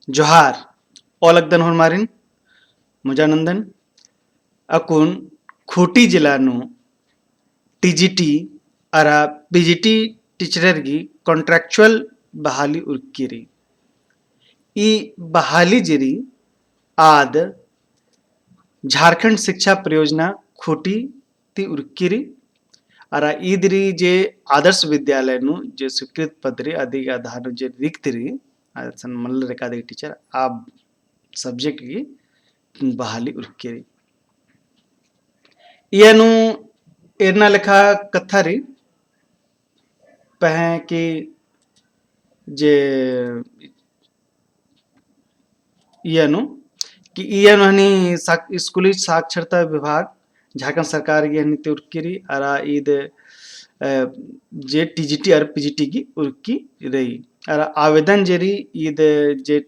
जोहार ओलगदन होरमारिन मुजानंदन अकुन खूटी जिलानु टीजीटी अरा PGT टीचरगी contractual बहाली उर्किरी ई बहाली जिरी आद झारखंड शिक्षा परियोजना खूटी ती उर्किरी अरा ईदरी जे आदर्श विद्यालय नु जे स्वीकृत पदरी अधिक आधार जे रिक्तरी सन मल्ल रेखादे टीचर आ सब्जेक्ट की बहाली उर्किरी इयनु एरना लेखा कथारी पहे कि जे इयनु कि इयनु हनी स्कूली साक्षरता विभाग झारखंड सरकार की हनी उर्किरी अरा ईद जे टीजीटी और पीजीटी की उर्की रही अरा आवेदन जेरी ईद जे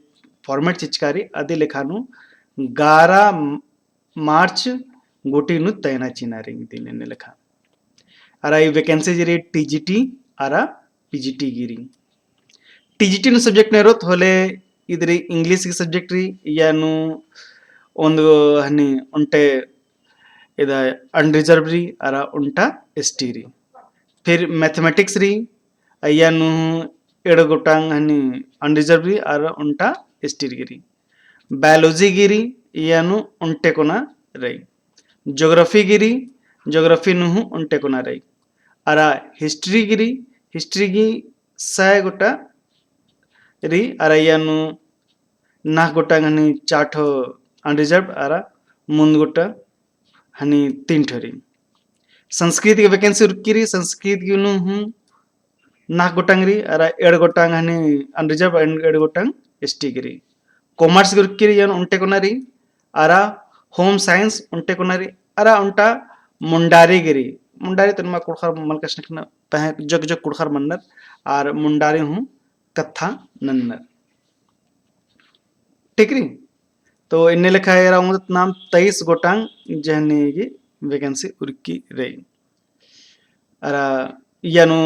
फॉर्मेट चिचकारी अदि लेखानु 11 मार्च गोटीनु तयना चिनारी दिन लेखा अरा ई वैकेंसी जेरी टीजीटी अरा पीजीटी गिरी टीजीटी नु सब्जेक्ट नेरोत होले इधरी इंग्लिश की सब्जेक्ट री यानु ಒಂದು ಹನಿ ಉಂಟೆ इध अनरिजर्व री अरा उंटा एसटी री फिर मैथमेटिक्स री अयनु एड़ गोटांग हनी अनरिजर्व री अरा उंटा एसटी री बायोलॉजी गिरी यानु उंटे कोना रही ज्योग्राफी गिरी ज्योग्राफी नु उंटे कोना रही अरा हिस्ट्री गिरी हिस्ट्री गी 100 गोटा री अरा यानु ना गोटांग हनी चाठो अनरिजर्व अरा मुंद गोटा हनी 3 ठरी संस्कृत की वैकेंसी रुकिरी संस्कृत की नु हूँ ना गोटांग री अरा एड़ गोटांग हनी अनरिजर्व एड़ गोटांग एसटी गिरी कॉमर्स की रुकिरी यान उंटे कोना री अरा होम साइंस उंटे कोना री अरा उंटा मुंडारी गिरी मुंडारी तनमा कुड़खर मलकशन पह जग जग कुड़खर मन्नर और मुंडारी हूँ कथा नन्नर ठीक री तो इन्ने लेखा एरा नाम 23 गोटांग जहनी की वैकेंसी उर्की रही अरा यानु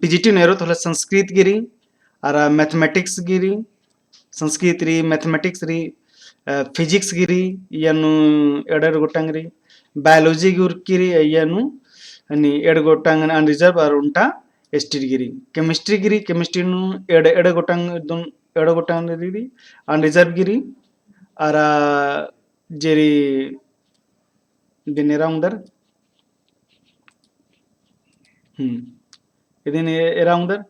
पीजीटी नेरो तो संस्कृत गिरी अरा मैथमेटिक्स गिरी संस्कृत री मैथमेटिक्स री फिजिक्स गिरी यानु एडर गोटांग री बायोलॉजी की उर्की री यानु अनि एड गोटांग अनरिजर्व और उंटा एसटी गिरी केमिस्ट्री नु एड गोटांग दोन एड गोटांग री अनरिजर्व गिरी अरा जेरी दिनेरा उंदर ಇದನ್ನ ಎರಾಂದರ್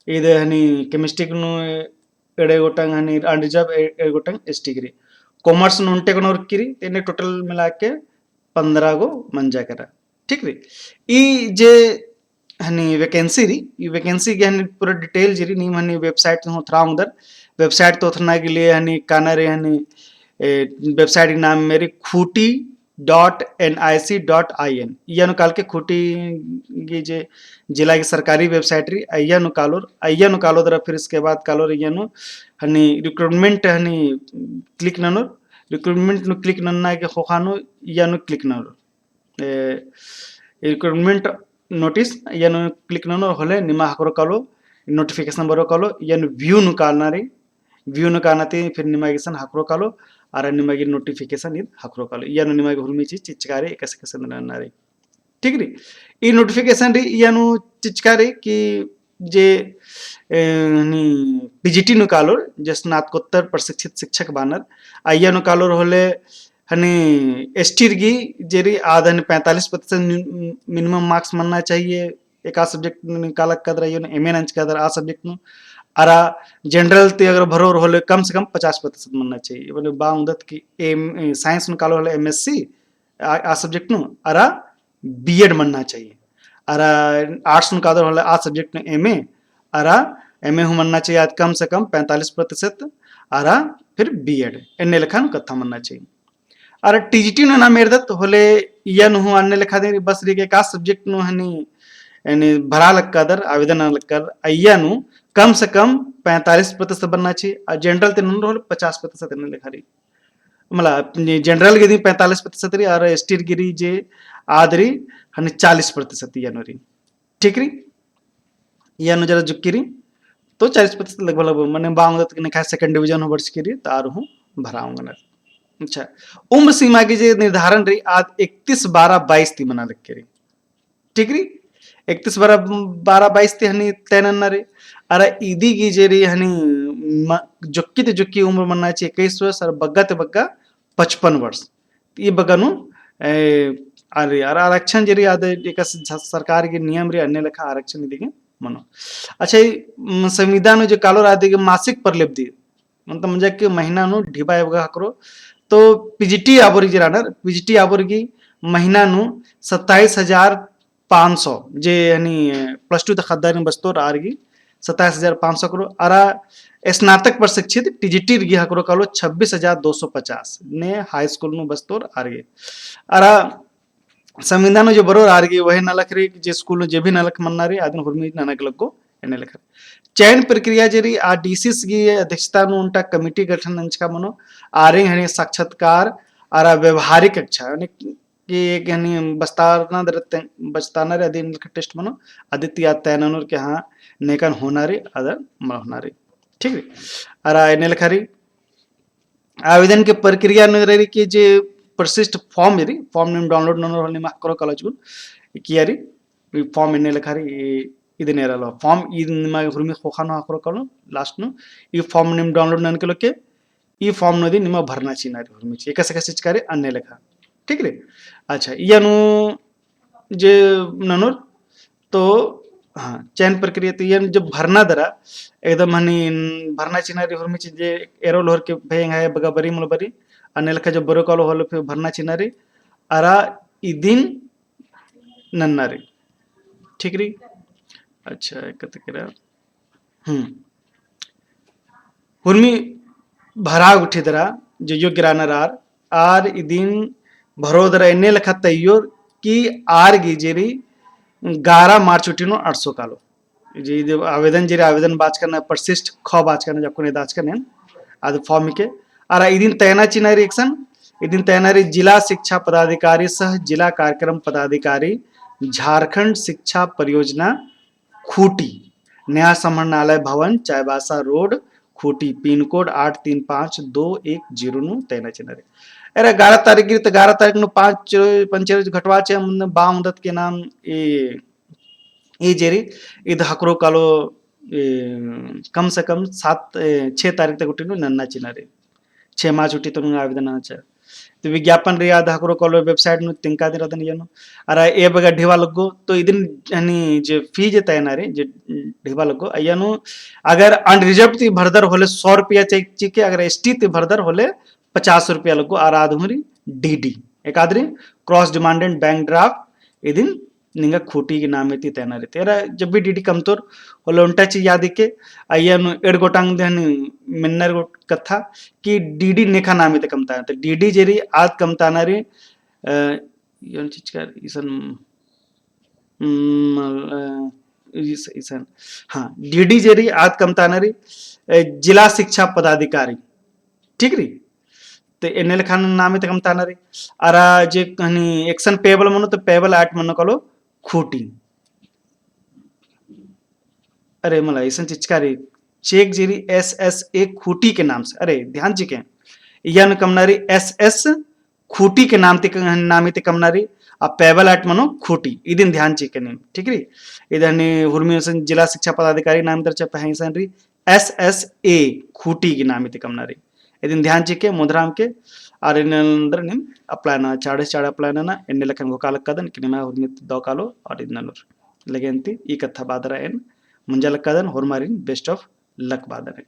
ಇದು ಹನಿ ಕೆಮಿಸ್ಟ್ರಿ ನು एड़े गोटांग हनी अनरिजर्व एड़े गोटांग एसटी गिरी कॉमर्स नु उंटे को नोरकिरी तेने टोटल मिला के 15 गो मंजा करा ठीक री ई जे हनी वैकेंसी री ई वैकेंसी के हनी पूरा डिटेल जरी नी हनी वेबसाइट हो थरा उधर वेबसाइट तो थना के लिए हनी काना रे हनी वेबसाइट के नाम मेरी खूटी .nic.in यनु काल के खूटी की जे जिला की सरकारी वेबसाइट री अयनु कालो दरा फिर इसके बाद कालो यनु हनी रिक्रूटमेंट हनी क्लिक ननो रिक्रूटमेंट नु क्लिक नन्ना के होखानो यनु क्लिक ननो रिक्रूटमेंट नोटिस यनु क्लिक ननो होले निमा हकरो कालो नोटिफिकेशन बरो कालो यनु व्यू नु कालना री व्यू नु कानाती फिर निमागेशन हकरो कालो आर निमागी नोटिफिकेशन इद हकरो कालो यानु निमागी हुलमी चिचकारे एकसे कसे ननारे ठीक री ई नोटिफिकेशन री यानु चिचकारे कि जे नी पीजीटी नु कालो जे स्नातकोत्तर प्रशिक्षित शिक्षक बानर आयानु कालो होले हनी एसटी गी जेरी आधन 45% मिनिमम मार्क्स मनना चाहिए एक सब्जेक्ट निकाला कदर एमएन अंच कदर आ सब्जेक्ट नु अरा जनरल ते अगर भरोर होले कम से कम 50% मनना चाहिए बोले बाउंदत की एम साइंस नु कालो होले एमएससी आ सब्जेक्ट नु अरा बीएड मनना चाहिए अरा आर्ट्स नु कादर होले आ सब्जेक्ट नु एमए अरा एमए हु मनना चाहिए कम से कम 45% अरा फिर बीएड एने लेखा कथा मनना चाहिए अरा टीजीटी नु ना मेरदत होले यन हु अन्य लेखा दे बस री के का सब्जेक्ट नु हनी यानी भरा लक्कादर आवेदन लक्कर अय्यानु कम से कम 45% बनना चाहिए और जनरल ते नन 50% ने लिखा रही मतलब जनरल गिरी 45% री और एसटी गिरी जे आदरी हने 40% यानो री ठीक री यानो जरा जुक्की री तो 40% लगभग लगभग मैंने बांगत के निकाय सेकंड डिवीजन हो वर्ष के लिए तार हूँ भराऊंगा ना। अच्छा, उम्र सीमा की जो निर्धारण रही आज 31/12/22 थी मना लिख के रही, ठीक रही 31/12/22 थी हनी तैन रे। अरे इदी की जे रही हनी जुक्की उम्र मना चाहिए 21 वर्ष और बग्गा ते बग्गा 55 वर्ष ये बगनु अरे यार आरक्षण जरी आदे एक सरकार के नियम रे अन्य लेखा आरक्षण दिगे मनो। अच्छा संविधान जो कालो आदि के मासिक परलेब्दी मतलब म्हणजे कि महीना नु ढिबा एवगा करो तो पीजीटी आबोरी जरानर पीजीटी आबोरी महीना नु 27,500 जे यानी +2 तक खद्दारी बस्तो आरगी 27,500 करो अरा स्नातक प्रशिक्षित टीजीटी गिहा करो कालो 26,250 ने हाई स्कूल नु बस्तोर आरगे अरा संविधान जो बरोर आरगे वही नलक रे जे स्कूल जे भी नलक मन्नारे आदन हुरमी ननक लगो एने लख चयन प्रक्रिया जरी आ डीसीस की अध्यक्षता नु उनटा कमिटी गठन अंचका मनो आरे हने साक्षात्कार आरा व्यवहारिक कक्षा यानी कि एक यानी बस्ताना रे अधीन टेस्ट मनो आदित्य तैननुर के हाँ नेकन होनारे अदर होनारे ठीक है अरा एने लखरी आवेदन के प्रक्रिया नगरी की जे प्रशिष्ट फॉर्म यदि फॉर्म नेम डाउनलोड नोनर होने में करो कलचुन कियारी फॉर्म इन्ने लखारी ಇದನ್ನೇ ಇರಲ್ಲ ಫಾರ್ಮ್ ಇದು ನಿಮಗೆ ಹುರುಮಿ ಹೋಖಾನು ಹಾಕೋಕಲು लास्ट नु ಈ ಫಾರ್ಮ್ ನಿಮ್ डाउनलोड नन के लोग के ಈ ಫಾರ್ಮ್ नदी निम भरना चिनारी हुरमी एक से चिकारी अन्य लेखा ठीक रे। अच्छा यानु जे ननुर तो हाँ चयन प्रक्रिया तो यन जब भरना दरा एकदम हनी भरना चिनारी हुरमी जे एरो लोहर के भेंग है बगा बरी मुल बरी अन्य लेखा जब बरो कलो होलो फिर भरना चिनारी अरा इदिन नन्नारी ठीक री। अच्छा एकत करा हुरमी भरा उठिदरा जो योग्य रानर आर इदिन भरोदरा एने लखा तैयोर की आर गिजेरी 11 मार्च उठिनो 800 कालो जी आवेदन जरी आवेदन बाच करना परसिस्ट ख बाच करना जब कोने दाच करने आद फॉर्म के आरा इदिन तैना चिनारी एक्शन इदिन तैनारी जिला शिक्षा पदाधिकारी सह जिला कार्यक्रम पदाधिकारी झारखंड शिक्षा परियोजना खूटी नया समन्वय भवन Chaibasa road Khunti pin code 835210 तैना चिनारे अरे 11 तारीख गिरी तो 11 तारीख नु 5 पंचेर घटवा चे बामदत के नाम ये जेरी इध हकरो कालो कम से कम 6 तारीख तक उठी नन्ना चिनारे 6 मार्च उठी तो आवेदन आना तो विज्ञापन रे आधा करो कॉल वेबसाइट नु तिंका दे रदन यनो अरा ए बगा ढेवा लगो तो इदिन यानी जे फी जे तयना रे जे ढेवा लगो अयनो अगर अनरिजर्व ती भरदर होले 100 रुपया चिके अगर एसटी ती भरदर होले 50 रुपया लगो आराधुरी डीडी एक आदरी क्रॉस डिमांडेड बैंक ड्राफ्ट इदिन निंगा खोटी के नाम ती तयना रे तेरा जब भी डीडी कमतोर होले उनटा ची याद के अयनो एड गोटांग देन मिन्नर कथा कि डीडी नेखा नाम ते कमता तो डीडी जेरी आद कमता नारी yon चिचकार इसन हाँ डीडी जेरी आद कमता नारी जिला शिक्षा पदाधिकारी ठीक री तो एने लखान नाम ते कमता नारी अरा जे कहानी एक्शन पेबल मनो तो पेबल आठ मनो कलो खूटी अरे मला इसन चिचकारी चेक जेरी SSA खूटी के नाम से अरे ध्यान चिके यन कमनारी SS खूटी के नाम ते कमनारी आ पेबल आट मनो खूटी इदिन ध्यान चिके नेम ठीक री इधर ने हुरमी जिला शिक्षा पदाधिकारी नाम दर चप है री SSA खूटी के नाम ते कमनारी इदिन ध्यान चिके मुद्राम के आर अंदर निम अप्लाई ना चाड़ अप्लाई ना एन्ने लखन गोकालक कदन कि निमा हुरमी दो कालो और इदनलुर लगेंती ई कथा बादरा एन मुंजल कदन हुरमारिन बेस्ट ऑफ लक बादरे।